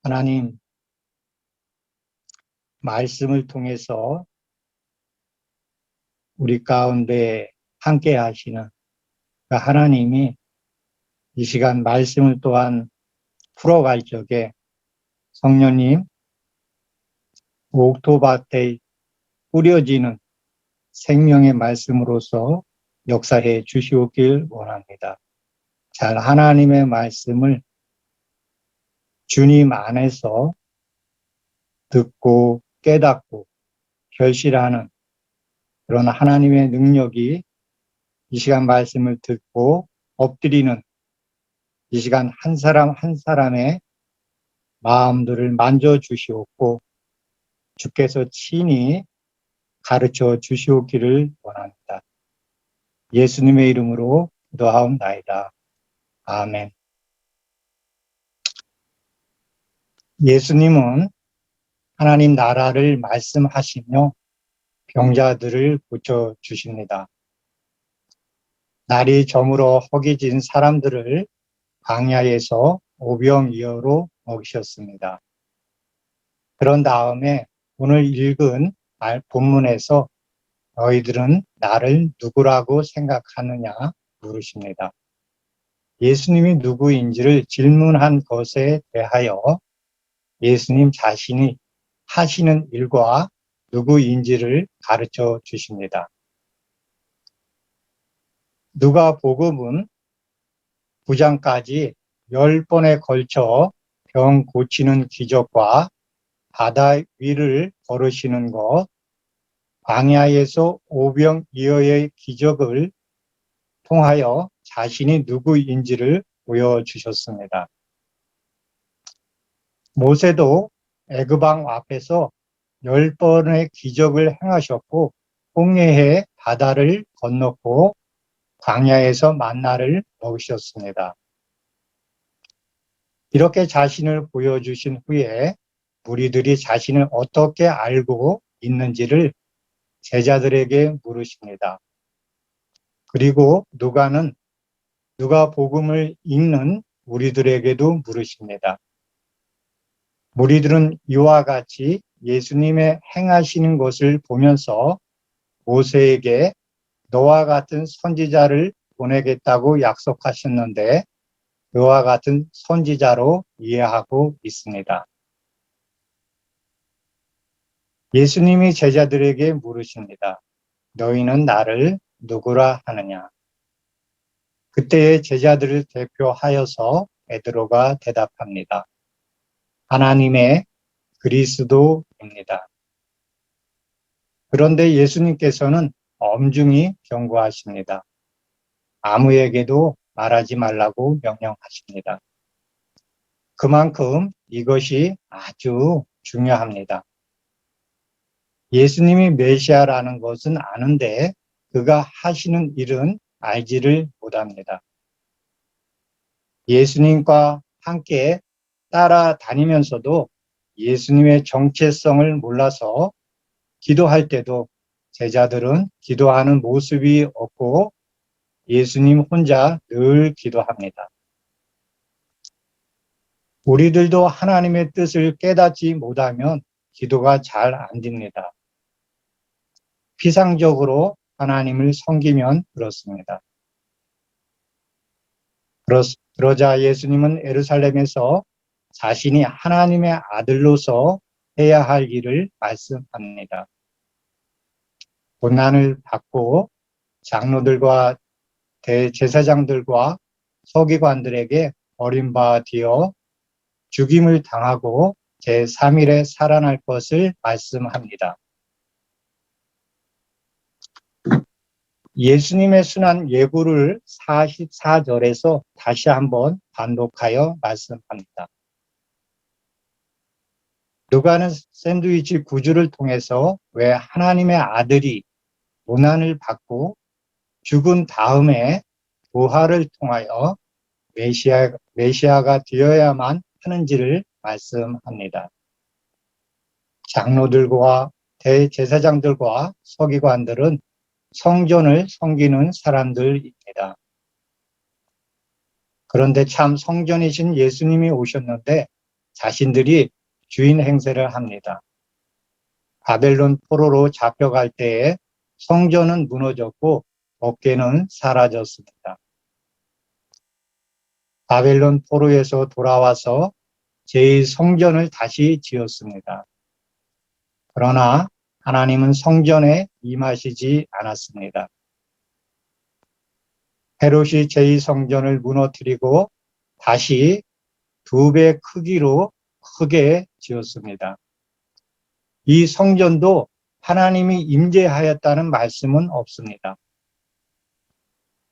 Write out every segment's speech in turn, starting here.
하나님, 말씀을 통해서 우리 가운데 함께 하시는 그 하나님이 이 시간 말씀을 또한 풀어갈 적에 성령님, 옥토밭에 뿌려지는 생명의 말씀으로서 역사해 주시옵길 원합니다. 잘 하나님의 말씀을 주님 안에서 듣고 깨닫고 결실하는 그런 하나님의 능력이 이 시간 말씀을 듣고 엎드리는 이 시간 한 사람 한 사람의 마음들을 만져주시옵고 주께서 친히 가르쳐 주시옵기를 원합니다. 예수님의 이름으로 기도하옵나이다. 아멘. 예수님은 하나님 나라를 말씀하시며 병자들을 고쳐주십니다. 날이 저물어 허기진 사람들을 광야에서 오병이어로 먹이셨습니다. 그런 다음에 오늘 읽은 본문에서 너희들은 나를 누구라고 생각하느냐 물으십니다. 예수님이 누구인지를 질문한 것에 대하여 예수님 자신이 하시는 일과 누구인지를 가르쳐 주십니다. 누가복음은 9장까지 10번에 걸쳐 병 고치는 기적과 바다 위를 걸으시는 것, 광야에서 오병이어의 기적을 통하여 자신이 누구인지를 보여주셨습니다. 모세도 애굽왕 앞에서 10번의 기적을 행하셨고 홍해의 바다를 건넜고 광야에서 만나를 먹으셨습니다. 이렇게 자신을 보여주신 후에 무리들이 자신을 어떻게 알고 있는지를 제자들에게 물으십니다. 그리고 누가복음을 읽는 우리들에게도 물으십니다. 무리들은 이와 같이 예수님의 행하시는 것을 보면서 모세에게 너와 같은 선지자를 보내겠다고 약속하셨는데 그와 같은 선지자로 이해하고 있습니다. 예수님이 제자들에게 물으십니다. 너희는 나를 누구라 하느냐? 그때의 제자들을 대표하여서 베드로가 대답합니다. 하나님의 그리스도입니다. 그런데 예수님께서는 엄중히 경고하십니다. 아무에게도 말하지 말라고 명령하십니다. 그만큼 이것이 아주 중요합니다. 예수님이 메시아라는 것은 아는데 그가 하시는 일은 알지를 못합니다. 예수님과 함께 따라다니면서도 예수님의 정체성을 몰라서 기도할 때도 제자들은 기도하는 모습이 없고 예수님 혼자 늘 기도합니다. 우리들도 하나님의 뜻을 깨닫지 못하면 기도가 잘 안 됩니다. 피상적으로 하나님을 섬기면 그렇습니다. 그러자 예수님은 예루살렘에서 자신이 하나님의 아들로서 해야 할 일을 말씀합니다. 고난을 받고 장로들과 대제사장들과 서기관들에게 버림받아 죽임을 당하고 제3일에 살아날 것을 말씀합니다. 예수님의 순환 예고를 44절에서 다시 한번 반복하여 말씀합니다. 누가는 샌드위치 구주를 통해서 왜 하나님의 아들이 고난을 받고 죽은 다음에 부활을 통하여 메시아가 되어야만 하는지를 말씀합니다. 장로들과 대제사장들과 서기관들은 성전을 섬기는 사람들입니다. 그런데 참 성전이신 예수님이 오셨는데 자신들이 주인 행세를 합니다. 바벨론 포로로 잡혀갈 때에 성전은 무너졌고 법궤는 사라졌습니다. 바벨론 포로에서 돌아와서 제2성전을 다시 지었습니다. 그러나 하나님은 성전에 임하시지 않았습니다. 헤롯이 제2성전을 무너뜨리고 다시 2배 크기로 크게 지었습니다. 이 성전도 하나님이 임재하였다는 말씀은 없습니다.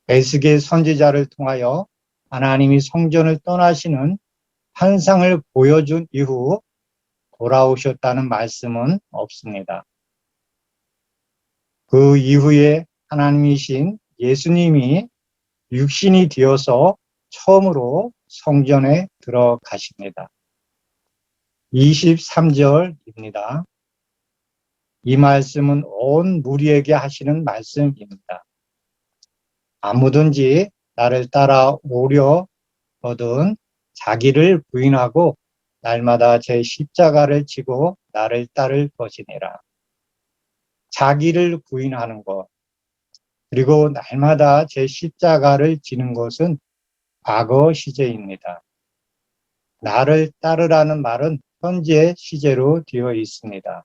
에스겔 선지자를 통하여 하나님이 성전을 떠나시는 환상을 보여준 이후 돌아오셨다는 말씀은 없습니다. 그 이후에 하나님이신 예수님이 육신이 되어서 처음으로 성전에 들어가십니다. 23절입니다. 이 말씀은 온 무리에게 하시는 말씀입니다. 아무든지 나를 따라오려거든 자기를 부인하고 날마다 제 십자가를 지고 나를 따를 것이니라. 자기를 부인하는 것, 그리고 날마다 제 십자가를 지는 것은 과거 시제입니다. 나를 따르라는 말은 현재 시제로 되어 있습니다.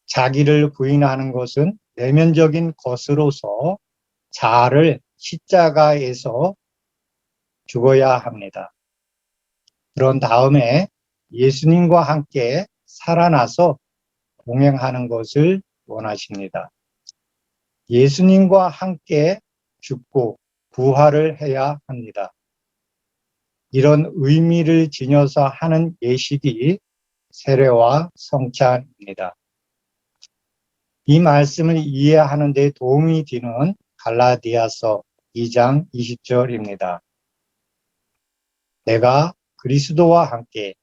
자기를 부인하는 것은 내면적인 것으로서 자아를 십자가에서 죽어야 합니다. 그런 다음에 예수님과 함께 살아나서 동행하는 것을 원하십니다. 예수님과 함께 죽고 부활을 해야 합니다. 이런 의미를 지녀서 하는 예식이 세례와 성찬입니다. 이 말씀을 이해하는 데 도움이 되는 갈라디아서 2장 20절입니다. 내가 그리스도와 함께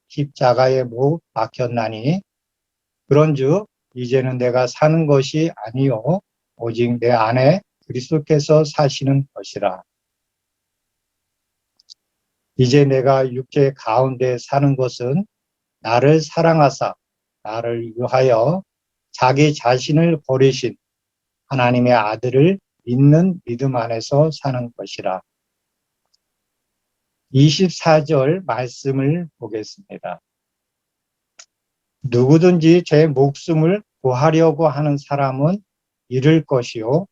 십자가에 못 박혔나니 그런즉 이제는 내가 사는 것이 아니요 오직 내 안에 그리스도께서 사시는 것이라. 이제 내가 육체 가운데 사는 것은 나를 사랑하사 나를 위하여 자기 자신을 버리신 하나님의 아들을 믿는 믿음 안에서 사는 것이라. 24절 말씀을 보겠습니다. 누구든지 제 목숨을 구하려고 하는 사람은 잃을 것이요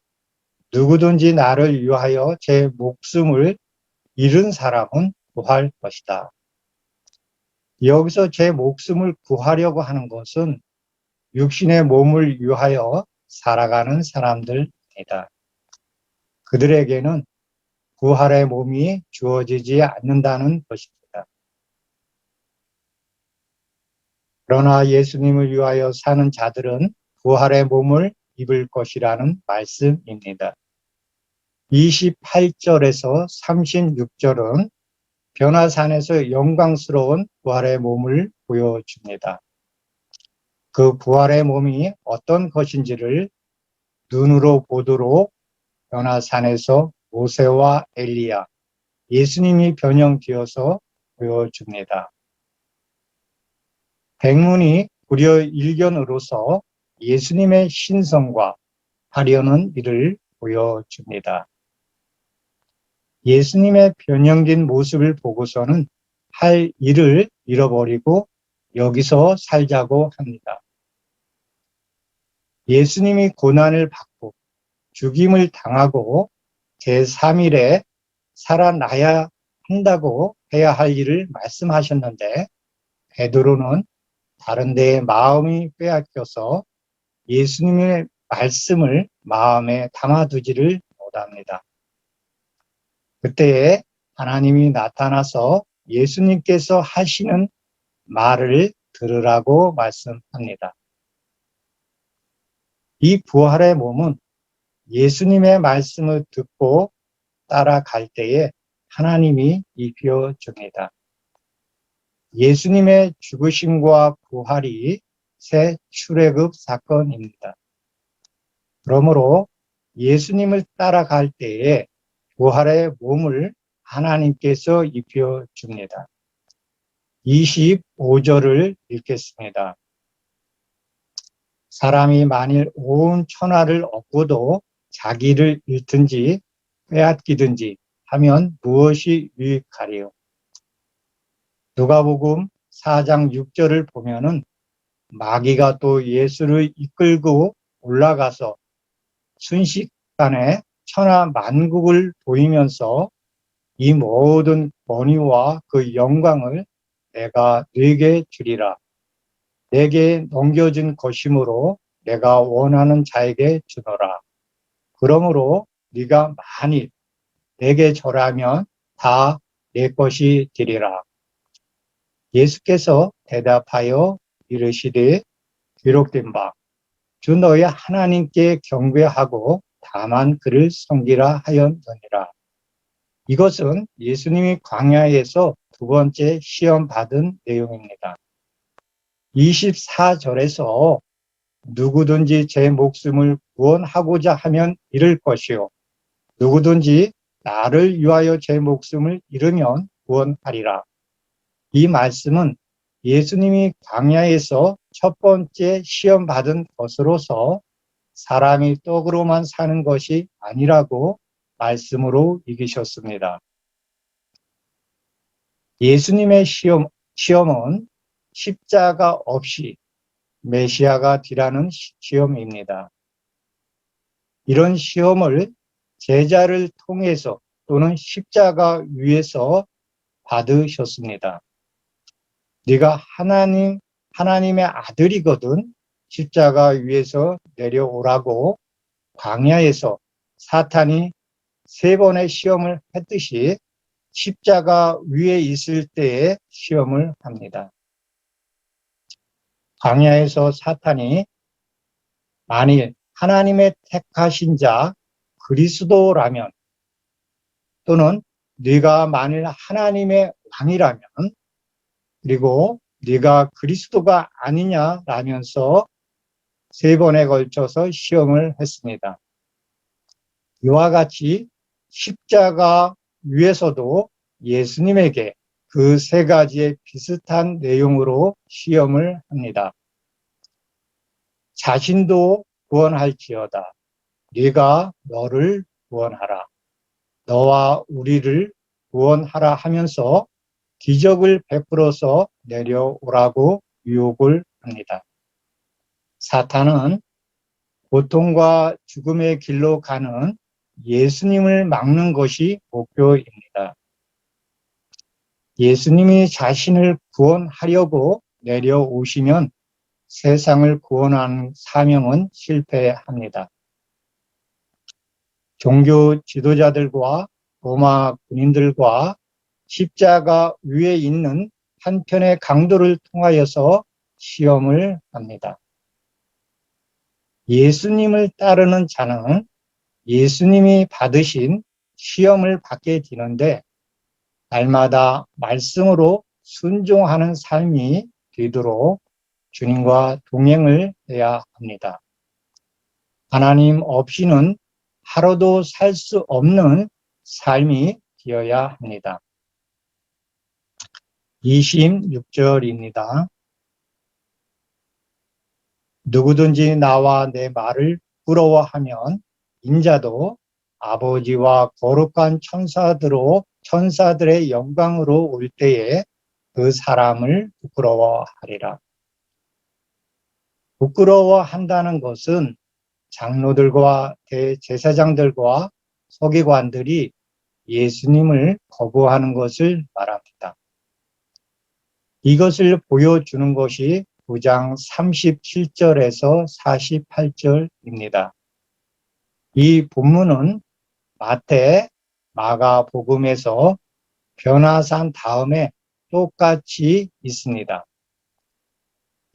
누구든지 나를 위하여 제 목숨을 잃은 사람은 구할 것이다. 여기서 제 목숨을 구하려고 하는 것은 육신의 몸을 위하여 살아가는 사람들입니다. 그들에게는 부활의 몸이 주어지지 않는다는 것입니다. 그러나 예수님을 위하여 사는 자들은 부활의 몸을 입을 것이라는 말씀입니다. 28절에서 36절은 변화산에서 영광스러운 부활의 몸을 보여줍니다. 그 부활의 몸이 어떤 것인지를 눈으로 보도록 변화산에서 모세와 엘리야, 예수님이 변형되어서 보여줍니다. 백문이 불여일견으로서 예수님의 신성과 하려는 일을 보여줍니다. 예수님의 변형된 모습을 보고서는 할 일을 잃어버리고 여기서 살자고 합니다. 예수님이 고난을 받고 죽임을 당하고 제3일에 살아나야 한다고 해야 할 일을 말씀하셨는데 베드로는 다른 데에 마음이 빼앗겨서 예수님의 말씀을 마음에 담아두지를 못합니다. 그때에 하나님이 나타나서 예수님께서 하시는 말을 들으라고 말씀합니다. 이 부활의 몸은 예수님의 말씀을 듣고 따라갈 때에 하나님이 입혀줍니다. 예수님의 죽으심과 부활이 새 출애굽 사건입니다. 그러므로 예수님을 따라갈 때에 부활의 몸을 하나님께서 입혀줍니다. 25절을 읽겠습니다. 사람이 만일 온 천하를 얻고도 자기를 잃든지 빼앗기든지 하면 무엇이 유익하리요? 누가복음 4장 6절을 보면은 마귀가 또 예수를 이끌고 올라가서 순식간에 천하 만국을 보이면서 이 모든 권위와 그 영광을 내가 네게 주리라. 내게 넘겨준 것이므로 내가 원하는 자에게 주노라. 그러므로 네가 만일 내게 절하면 다 내 것이 되리라. 예수께서 대답하여 이르시되 기록된 바 주 너희 하나님께 경배하고 다만 그를 섬기라 하였느니라. 이것은 예수님이 광야에서 두 번째 시험 받은 내용입니다. 24절에서 누구든지 제 목숨을 구원하고자 하면 잃을 것이요 누구든지 나를 위하여 제 목숨을 잃으면 구원하리라. 이 말씀은 예수님이 광야에서 첫 번째 시험 받은 것으로서 사람이 떡으로만 사는 것이 아니라고 말씀으로 이기셨습니다. 예수님의 시험은 십자가 없이 메시아가 되라는 시험입니다. 이런 시험을 제자를 통해서 또는 십자가 위에서 받으셨습니다. 네가 하나님의 아들이거든 십자가 위에서 내려오라고 광야에서 사탄이 3번의 시험을 했듯이 십자가 위에 있을 때에 시험을 합니다. 광야에서 사탄이 만일 하나님의 택하신 자 그리스도라면 또는 네가 만일 하나님의 왕이라면 그리고 네가 그리스도가 아니냐라면서 3번에 걸쳐서 시험을 했습니다. 이와 같이 십자가 위에서도 예수님에게 그 3가지의 비슷한 내용으로 시험을 합니다. 자신도 구원할지어다. 네가 너를 구원하라. 너와 우리를 구원하라 하면서 기적을 베풀어서 내려오라고 유혹을 합니다. 사탄은 고통과 죽음의 길로 가는 예수님을 막는 것이 목표입니다. 예수님이 자신을 구원하려고 내려오시면 세상을 구원하는 사명은 실패합니다. 종교 지도자들과 로마 군인들과 십자가 위에 있는 한편의 강도를 통하여서 시험을 합니다. 예수님을 따르는 자는 예수님이 받으신 시험을 받게 되는데 날마다 말씀으로 순종하는 삶이 되도록 주님과 동행을 해야 합니다. 하나님 없이는 하루도 살 수 없는 삶이 되어야 합니다. 26절입니다. 누구든지 나와 내 말을 부러워하면 인자도 아버지와 거룩한 천사들의 영광으로 올 때에 그 사람을 부끄러워하리라. 부끄러워한다는 것은 장로들과 대제사장들과 서기관들이 예수님을 거부하는 것을 말합니다. 이것을 보여주는 것이 9장 37절에서 48절입니다. 이 본문은 마태, 마가복음에서 변화산 다음에 똑같이 있습니다.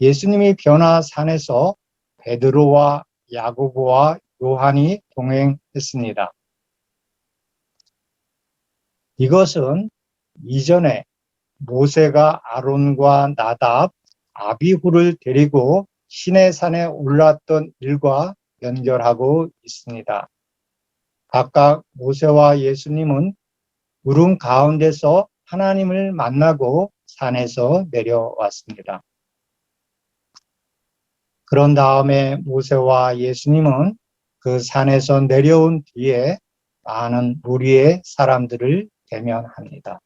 예수님이 변화산에서 베드로와 야고보와 요한이 동행했습니다. 이것은 이전에 모세가 아론과 나답, 아비후를 데리고 시내산에 올랐던 일과 연결하고 있습니다. 각각 모세와 예수님은 구름 가운데서 하나님을 만나고 산에서 내려왔습니다. 그런 다음에 모세와 예수님은 그 산에서 내려온 뒤에 많은 무리의 사람들을 대면합니다.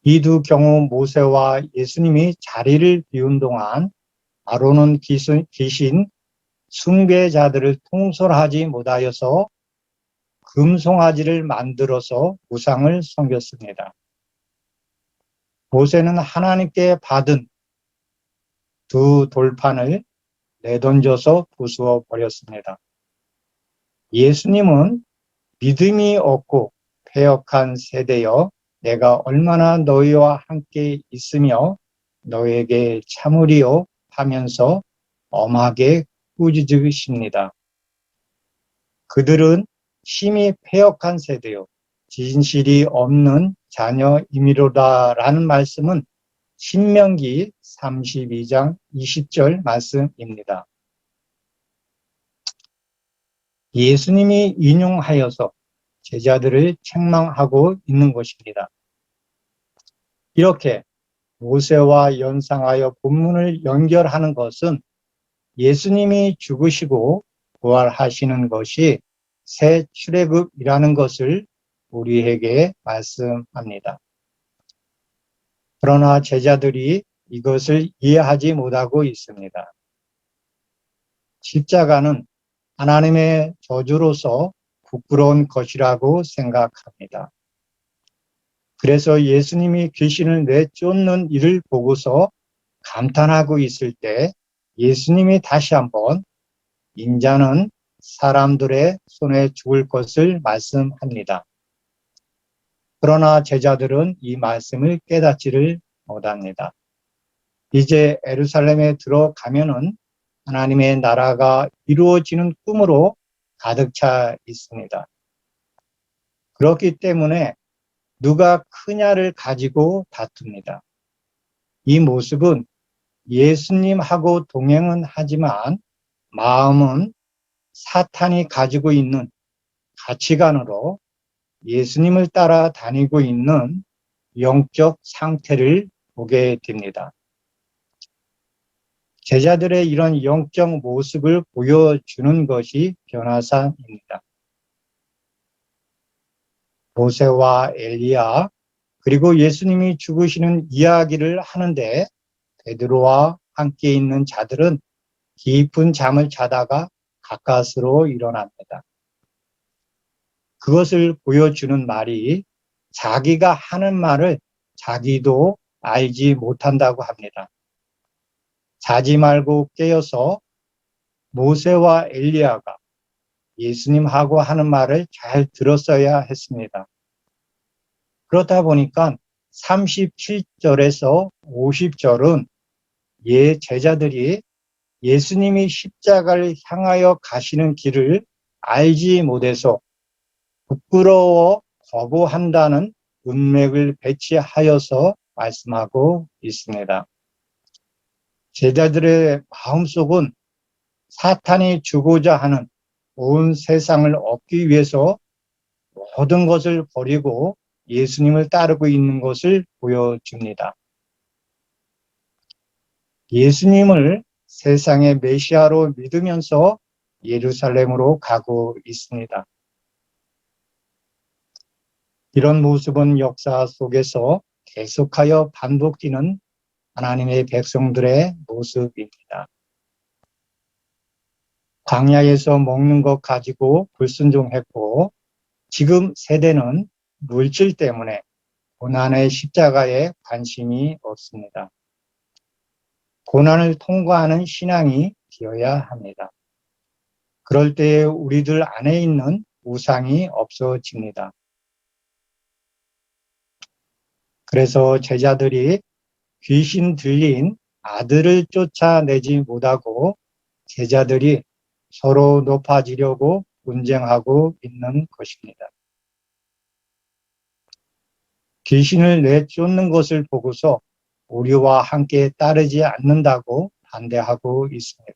이 두 경우 모세와 예수님이 자리를 비운 동안 아론은 귀신 숭배자들을 통솔하지 못하여서 금송아지를 만들어서 우상을 섬겼습니다. 모세는 하나님께 받은 두 돌판을 내던져서 부수어 버렸습니다. 예수님은 믿음이 없고 패역한 세대여 내가 얼마나 너희와 함께 있으며 너에게 참으리요 하면서 엄하게 꾸짖으십니다. 그들은 심히 패역한 세대요 진실이 없는 자녀임이로다라는 말씀은 신명기 32장 20절 말씀입니다. 예수님이 인용하여서 제자들을 책망하고 있는 것입니다. 이렇게 모세와 연상하여 본문을 연결하는 것은 예수님이 죽으시고 부활하시는 것이 새 출애굽이라는 것을 우리에게 말씀합니다. 그러나 제자들이 이것을 이해하지 못하고 있습니다. 십자가는 하나님의 저주로서 부끄러운 것이라고 생각합니다. 그래서 예수님이 귀신을 내쫓는 일을 보고서 감탄하고 있을 때 예수님이 다시 한번 인자는 사람들의 손에 죽을 것을 말씀합니다. 그러나 제자들은 이 말씀을 깨닫지를 못합니다. 이제 예루살렘에 들어가면은 하나님의 나라가 이루어지는 꿈으로 가득 차 있습니다. 그렇기 때문에 누가 크냐를 가지고 다툽니다. 이 모습은 예수님하고 동행은 하지만 마음은 사탄이 가지고 있는 가치관으로 예수님을 따라 다니고 있는 영적 상태를 보게 됩니다. 제자들의 이런 영적 모습을 보여주는 것이 변화산입니다. 모세와 엘리야 그리고 예수님이 죽으시는 이야기를 하는데 베드로와 함께 있는 자들은 깊은 잠을 자다가 가까스로 일어납니다. 그것을 보여주는 말이 자기가 하는 말을 자기도 알지 못한다고 합니다. 자지 말고 깨어서 모세와 엘리야가 예수님하고 하는 말을 잘 들었어야 했습니다. 그렇다 보니까 37절에서 50절은 제자들이 예수님이 십자가를 향하여 가시는 길을 알지 못해서 부끄러워 거부한다는 문맥을 배치하여서 말씀하고 있습니다. 제자들의 마음속은 사탄이 주고자 하는 온 세상을 얻기 위해서 모든 것을 버리고 예수님을 따르고 있는 것을 보여줍니다. 예수님을 세상의 메시아로 믿으면서 예루살렘으로 가고 있습니다. 이런 모습은 역사 속에서 계속하여 반복되는 하나님의 백성들의 모습입니다. 광야에서 먹는 것 가지고 불순종했고 지금 세대는 물질 때문에 고난의 십자가에 관심이 없습니다. 고난을 통과하는 신앙이 되어야 합니다. 그럴 때에 우리들 안에 있는 우상이 없어집니다. 그래서 제자들이 귀신 들린 아들을 쫓아내지 못하고 제자들이 서로 높아지려고 분쟁하고 있는 것입니다. 귀신을 내쫓는 것을 보고서 우리와 함께 따르지 않는다고 반대하고 있습니다.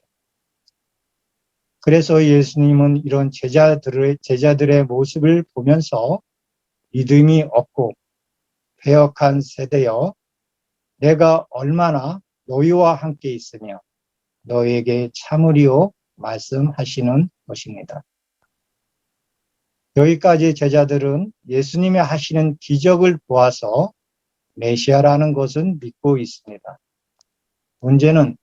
그래서 예수님은 이런 제자들의 모습을 보면서 믿음이 없고 패역한 세대여, 내가 얼마나 너희와 함께 있으며 너희에게 참으리오 말씀하시는 것입니다. 여기까지 제자들은 예수님이 하시는 기적을 보아서 메시아라는 것은 믿고 있습니다. 문제는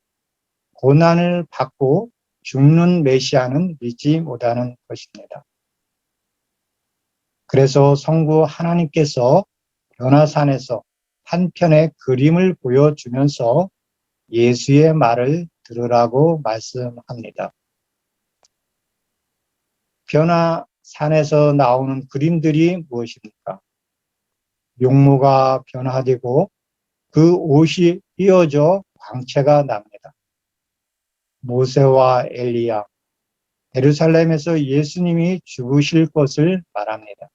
고난을 받고 죽는 메시아는 믿지 못하는 것입니다. 그래서 성부 하나님께서 변화산에서 한 편의 그림을 보여주면서 예수의 말을 들으라고 말씀합니다. 변화산에서 나오는 그림들이 무엇입니까? 용모가 변화되고 그 옷이 휘어져 광채가 납니다. 모세와 엘리야, 예루살렘에서 예수님이 죽으실 것을 말합니다.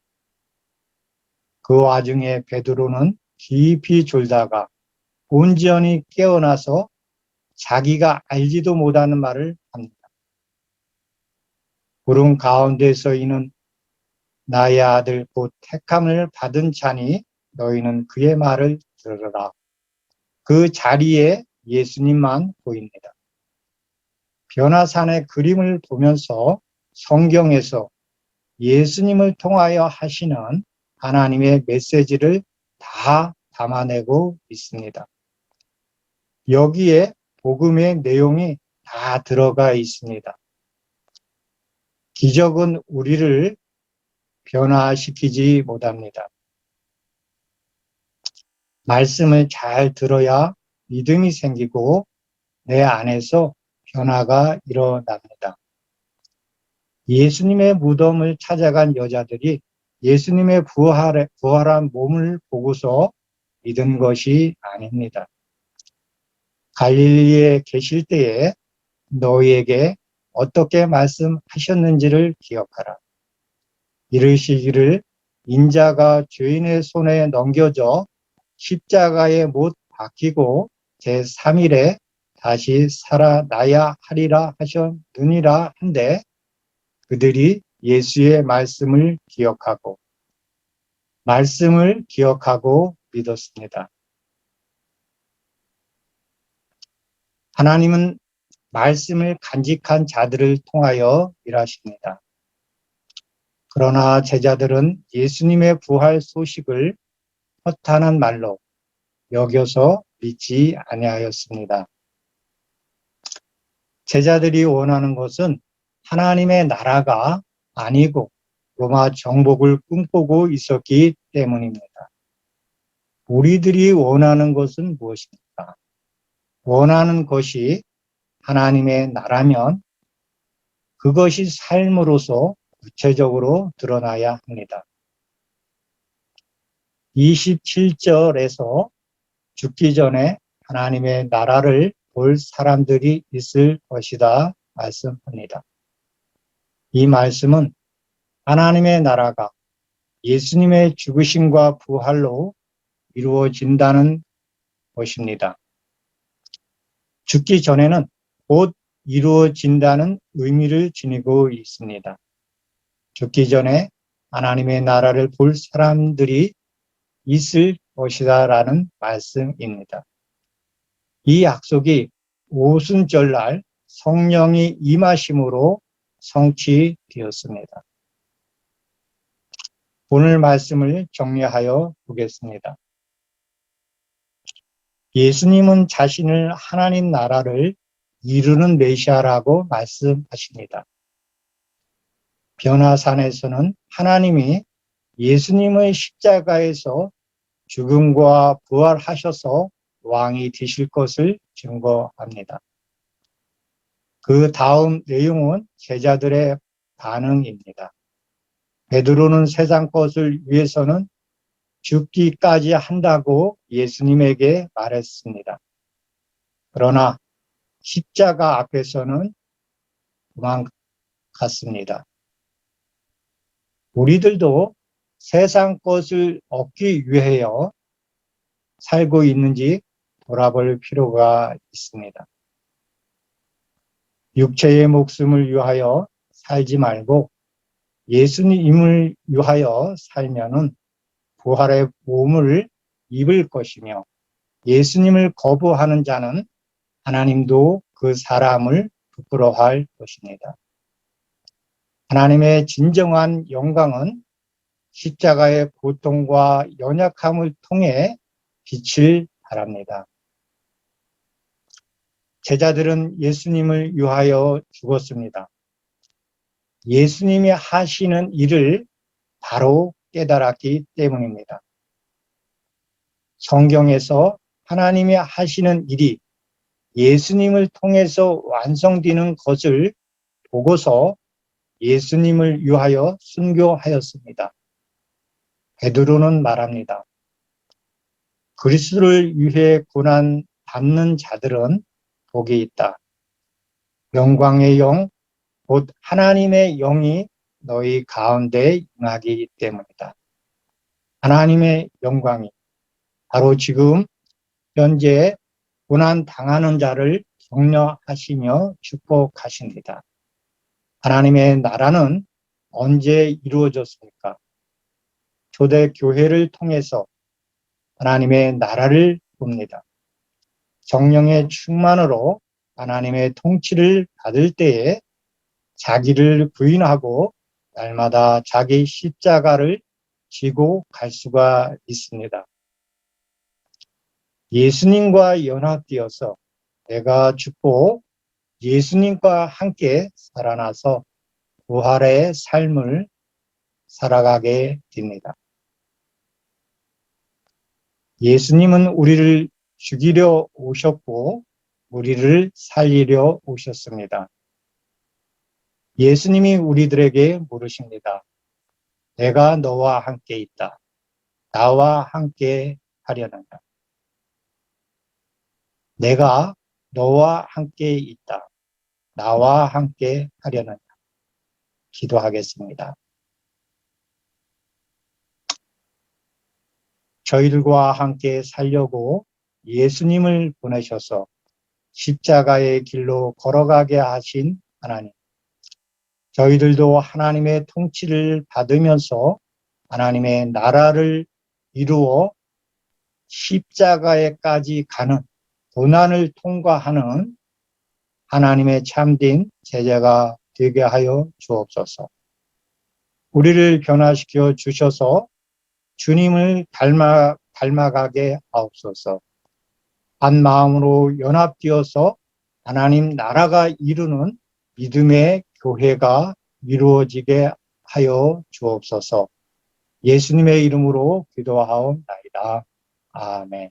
그 와중에 베드로는 깊이 졸다가 온전히 깨어나서 자기가 알지도 못하는 말을 합니다. 구름 가운데서 이는 나의 아들 곧 택함을 받은 자니 너희는 그의 말을 들으라. 그 자리에 예수님만 보입니다. 변화산의 그림을 보면서 성경에서 예수님을 통하여 하시는 하나님의 메시지를 다 담아내고 있습니다. 여기에 복음의 내용이 다 들어가 있습니다. 기적은 우리를 변화시키지 못합니다. 말씀을 잘 들어야 믿음이 생기고 내 안에서 변화가 일어납니다. 예수님의 무덤을 찾아간 여자들이 예수님의 부활한 몸을 보고서 믿은 것이 아닙니다. 갈릴리에 계실 때에 너희에게 어떻게 말씀하셨는지를 기억하라. 이르시기를 인자가 죄인의 손에 넘겨져 십자가에 못 박히고 제3일에 다시 살아나야 하리라 하셨느니라 한데 그들이 예수의 말씀을 기억하고 믿었습니다. 하나님은 말씀을 간직한 자들을 통하여 일하십니다. 그러나 제자들은 예수님의 부활 소식을 허탄한 말로 여겨서 믿지 아니하였습니다. 제자들이 원하는 것은 하나님의 나라가 아니고 로마 정복을 꿈꾸고 있었기 때문입니다. 우리들이 원하는 것은 무엇입니까? 원하는 것이 하나님의 나라면 그것이 삶으로서 구체적으로 드러나야 합니다. 27절에서 죽기 전에 하나님의 나라를 볼 사람들이 있을 것이다 말씀합니다. 이 말씀은 하나님의 나라가 예수님의 죽으심과 부활로 이루어진다는 것입니다. 죽기 전에는 곧 이루어진다는 의미를 지니고 있습니다. 죽기 전에 하나님의 나라를 볼 사람들이 있을 것이다 라는 말씀입니다. 이 약속이 오순절날 성령이 임하심으로 성취되었습니다. 오늘 말씀을 정리하여 보겠습니다. 예수님은 자신을 하나님 나라를 이루는 메시아라고 말씀하십니다. 변화산에서는 하나님이 예수님의 십자가에서 죽음과 부활하셔서 왕이 되실 것을 증거합니다. 그 다음 내용은 제자들의 반응입니다. 베드로는 세상 것을 위해서는 죽기까지 한다고 예수님에게 말했습니다. 그러나 십자가 앞에서는 도망갔습니다. 우리들도 세상 것을 얻기 위하여 살고 있는지 돌아볼 필요가 있습니다. 육체의 목숨을 위하여 살지 말고 예수님을 위하여 살면은 부활의 몸을 입을 것이며 예수님을 거부하는 자는 하나님도 그 사람을 부끄러워할 것입니다. 하나님의 진정한 영광은 십자가의 고통과 연약함을 통해 빛을 발합니다. 제자들은 예수님을 위하여 죽었습니다. 예수님이 하시는 일을 바로 깨달았기 때문입니다. 성경에서 하나님이 하시는 일이 예수님을 통해서 완성되는 것을 보고서 예수님을 위하여 순교하였습니다. 베드로는 말합니다. 그리스도를 위해 고난 받는 자들은 복이 있다. 영광의 영, 곧 하나님의 영이 너희 가운데 임하기 때문이다. 하나님의 영광이 바로 지금 현재 고난 당하는 자를 격려하시며 축복하십니다. 하나님의 나라는 언제 이루어졌습니까? 초대교회를 통해서 하나님의 나라를 봅니다. 성령의 충만으로 하나님의 통치를 받을 때에 자기를 부인하고 날마다 자기 십자가를 지고 갈 수가 있습니다. 예수님과 연합되어서 내가 죽고 예수님과 함께 살아나서 부활의 삶을 살아가게 됩니다. 예수님은 우리를 죽이려 오셨고 우리를 살리려 오셨습니다. 예수님이 우리들에게 물으십니다. 내가 너와 함께 있다. 나와 함께 하려느냐. 내가 너와 함께 있다. 나와 함께 하려느냐. 기도하겠습니다. 저희들과 함께 살려고 예수님을 보내셔서 십자가의 길로 걸어가게 하신 하나님. 저희들도 하나님의 통치를 받으면서 하나님의 나라를 이루어 십자가에까지 가는 고난을 통과하는 하나님의 참된 제자가 되게 하여 주옵소서. 우리를 변화시켜 주셔서 주님을 닮아가게 하옵소서. 한 마음으로 연합되어서 하나님 나라가 이루는 믿음의 교회가 이루어지게 하여 주옵소서. 예수님의 이름으로 기도하옵나이다. 아멘.